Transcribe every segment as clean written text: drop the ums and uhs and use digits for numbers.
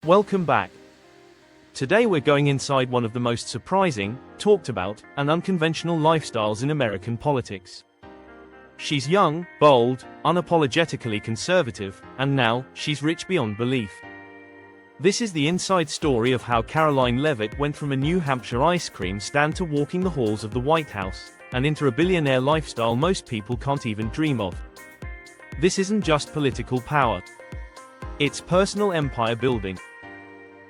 Welcome back. Today we're going inside one of the most surprising, talked about, and unconventional lifestyles in American politics. She's young, bold, unapologetically conservative, and now, she's rich beyond belief. This is the inside story of how Karoline Leavitt went from a New Hampshire ice cream stand to walking the halls of the White House, and into a billionaire lifestyle most people can't even dream of. This isn't just political power. It's personal empire building.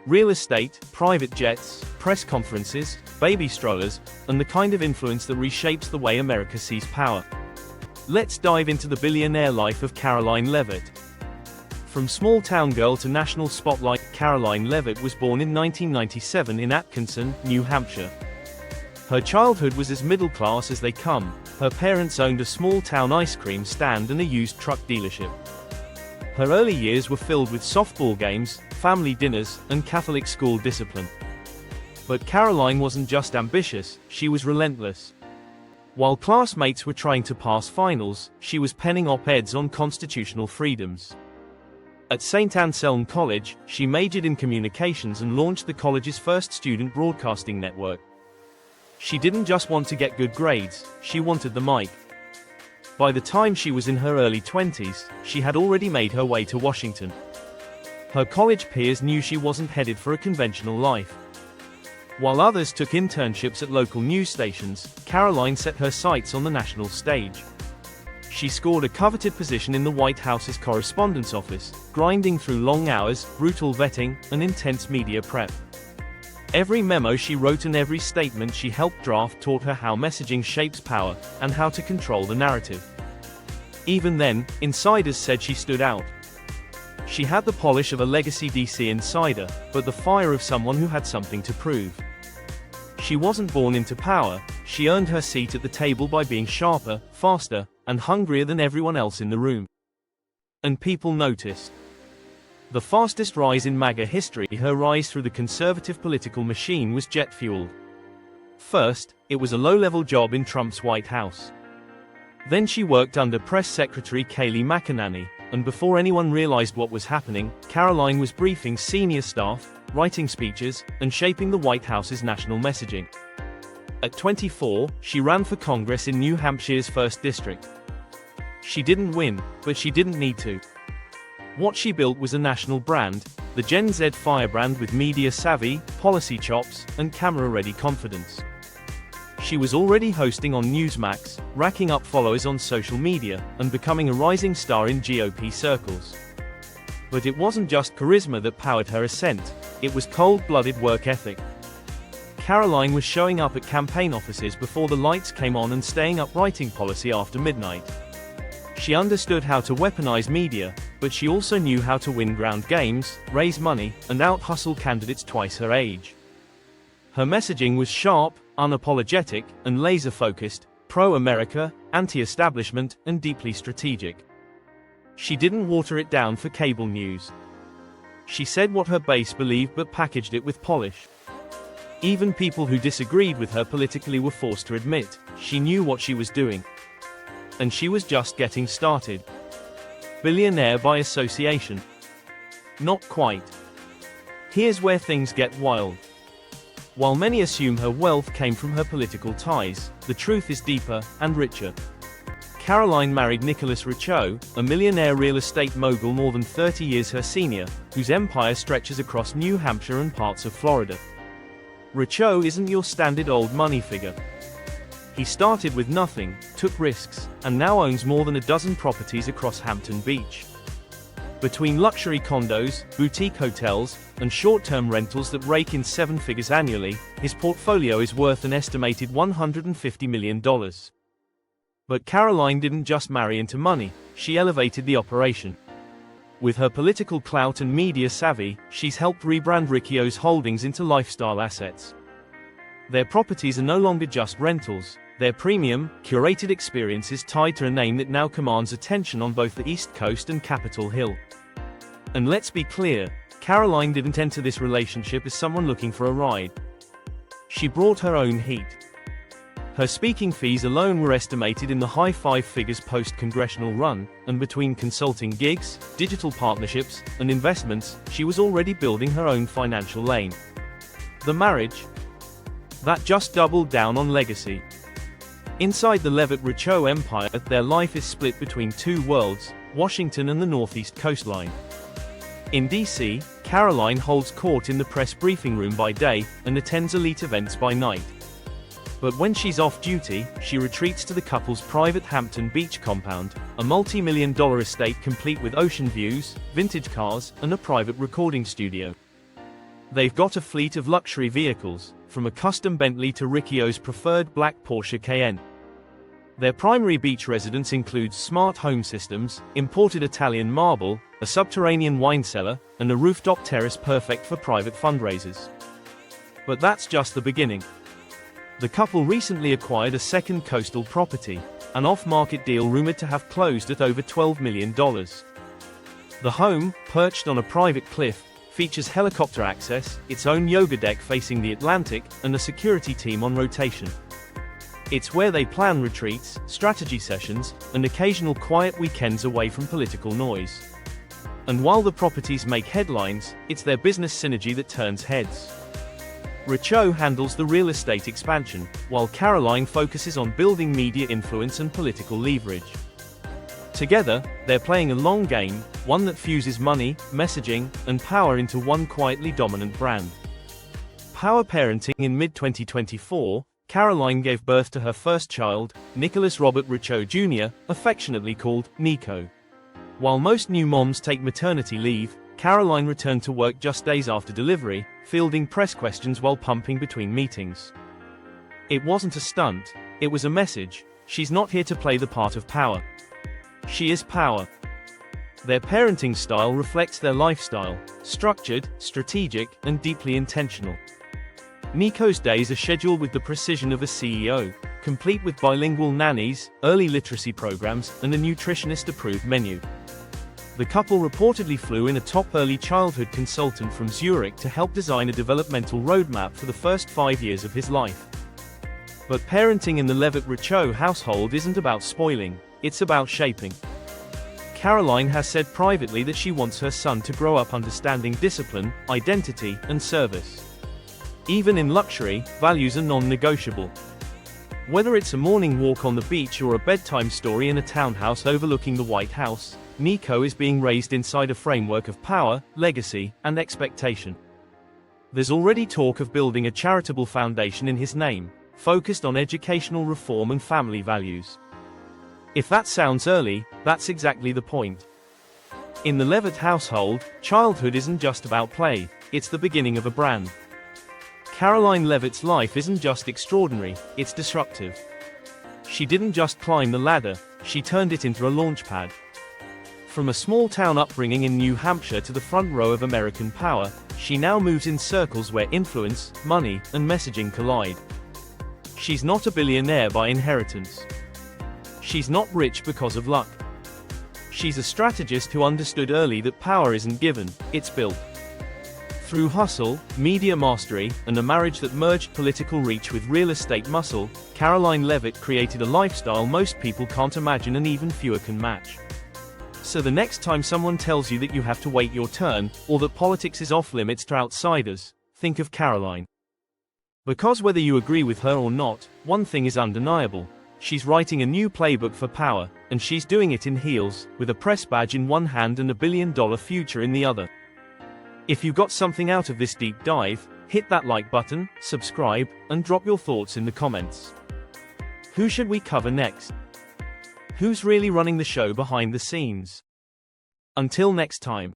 Real estate, private jets, press conferences, baby strollers, and the kind of influence that reshapes the way America sees power. Let's dive into the billionaire life of Karoline Leavitt. From small-town girl to national spotlight, Karoline Leavitt was born in 1997 in Atkinson, New Hampshire. Her childhood was as middle-class as they come. Her parents owned a small-town ice cream stand and a used truck dealership. Her early years were filled with softball games, family dinners, and Catholic school discipline. But Karoline wasn't just ambitious, she was relentless. While classmates were trying to pass finals, she was penning op-eds on constitutional freedoms. At St. Anselm College, she majored in communications and launched the college's first student broadcasting network. She didn't just want to get good grades, she wanted the mic. By the time she was in her early 20s, she had already made her way to Washington. Her college peers knew she wasn't headed for a conventional life. While others took internships at local news stations, Karoline set her sights on the national stage. She scored a coveted position in the White House's correspondence office, grinding through long hours, brutal vetting, and intense media prep. Every memo she wrote and every statement she helped draft taught her how messaging shapes power, and how to control the narrative. Even then, insiders said she stood out. She had the polish of a legacy DC insider, but the fire of someone who had something to prove. She wasn't born into power, she earned her seat at the table by being sharper, faster, and hungrier than everyone else in the room. And people noticed. The fastest rise in MAGA history, her rise through the conservative political machine was jet-fueled. First, it was a low-level job in Trump's White House. Then she worked under Press Secretary Kayleigh McEnany, and before anyone realized what was happening, Karoline was briefing senior staff, writing speeches, and shaping the White House's national messaging. At 24, she ran for Congress in New Hampshire's 1st District. She didn't win, but she didn't need to. What she built was a national brand, the Gen Z firebrand with media savvy, policy chops, and camera-ready confidence. She was already hosting on Newsmax, racking up followers on social media, and becoming a rising star in GOP circles. But it wasn't just charisma that powered her ascent, it was cold-blooded work ethic. Karoline was showing up at campaign offices before the lights came on and staying up writing policy after midnight. She understood how to weaponize media, but she also knew how to win ground games, raise money, and out-hustle candidates twice her age. Her messaging was sharp, unapologetic, and laser-focused, pro-America, anti-establishment, and deeply strategic. She didn't water it down for cable news. She said what her base believed but packaged it with polish. Even people who disagreed with her politically were forced to admit, she knew what she was doing. And she was just getting started. Billionaire by association? Not quite. Here's where things get wild. While many assume her wealth came from her political ties, the truth is deeper and richer. Karoline married Leavitt-Riccio, a millionaire real estate mogul more than 30 years her senior, whose empire stretches across New Hampshire and parts of Florida. Riccio isn't your standard old money figure. He started with nothing, took risks, and now owns more than a dozen properties across Hampton Beach. Between luxury condos, boutique hotels, and short-term rentals that rake in 7 figures annually, his portfolio is worth an estimated $150 million. But Karoline didn't just marry into money, she elevated the operation. With her political clout and media savvy, she's helped rebrand Riccio's holdings into lifestyle assets. Their properties are no longer just rentals, they're premium, curated experiences tied to a name that now commands attention on both the East Coast and Capitol Hill. And let's be clear, Karoline didn't enter this relationship as someone looking for a ride. She brought her own heat. Her speaking fees alone were estimated in the high five figures post-congressional run, and between consulting gigs, digital partnerships, and investments, she was already building her own financial lane. The marriage? That just doubled down on legacy. Inside the Leavitt-Riccio empire, their life is split between two worlds, Washington and the northeast coastline. In DC, Karoline holds court in the press briefing room by day, and attends elite events by night. But when she's off duty, she retreats to the couple's private Hampton Beach compound, a multi-million-dollar estate complete with ocean views, vintage cars, and a private recording studio. They've got a fleet of luxury vehicles, from a custom Bentley to Riccio's preferred black Porsche Cayenne. Their primary beach residence includes smart home systems, imported Italian marble, a subterranean wine cellar, and a rooftop terrace perfect for private fundraisers. But that's just the beginning. The couple recently acquired a second coastal property, an off-market deal rumored to have closed at over $12 million. The home, perched on a private cliff, features helicopter access, its own yoga deck facing the Atlantic, and a security team on rotation. It's where they plan retreats, strategy sessions, and occasional quiet weekends away from political noise. And while the properties make headlines, it's their business synergy that turns heads. Riccio handles the real estate expansion, while Karoline focuses on building media influence and political leverage. Together, they're playing a long game, one that fuses money, messaging, and power into one quietly dominant brand. Power parenting. In mid-2024, Karoline gave birth to her first child, Nicholas Robert Riccio Jr., affectionately called Nico. While most new moms take maternity leave, Karoline returned to work just days after delivery, fielding press questions while pumping between meetings. It wasn't a stunt, it was a message: she's not here to play the part of power. She is power. Their parenting style reflects their lifestyle: structured, strategic, and deeply intentional. Nico's days are scheduled with the precision of a CEO, complete with bilingual nannies, early literacy programs, and a nutritionist-approved menu. The couple reportedly flew in a top early childhood consultant from Zurich to help design a developmental roadmap for the first 5 years of his life. But parenting in the Leavitt-Riccio household isn't about spoiling, it's about shaping. Karoline has said privately that she wants her son to grow up understanding discipline, identity, and service. Even in luxury, values are non-negotiable. Whether it's a morning walk on the beach or a bedtime story in a townhouse overlooking the White House, Nico is being raised inside a framework of power, legacy, and expectation. There's already talk of building a charitable foundation in his name, focused on educational reform and family values. If that sounds early, that's exactly the point. In the Leavitt household, childhood isn't just about play, it's the beginning of a brand. Karoline Leavitt's life isn't just extraordinary, it's disruptive. She didn't just climb the ladder, she turned it into a launchpad. From a small-town upbringing in New Hampshire to the front row of American power, she now moves in circles where influence, money, and messaging collide. She's not a billionaire by inheritance. She's not rich because of luck. She's a strategist who understood early that power isn't given, it's built. Through hustle, media mastery, and a marriage that merged political reach with real estate muscle, Karoline Leavitt created a lifestyle most people can't imagine and even fewer can match. So the next time someone tells you that you have to wait your turn, or that politics is off-limits to outsiders, think of Karoline. Because whether you agree with her or not, one thing is undeniable: she's writing a new playbook for power, and she's doing it in heels, with a press badge in one hand and a billion-dollar future in the other. If you got something out of this deep dive, hit that like button, subscribe, and drop your thoughts in the comments. Who should we cover next? Who's really running the show behind the scenes? Until next time.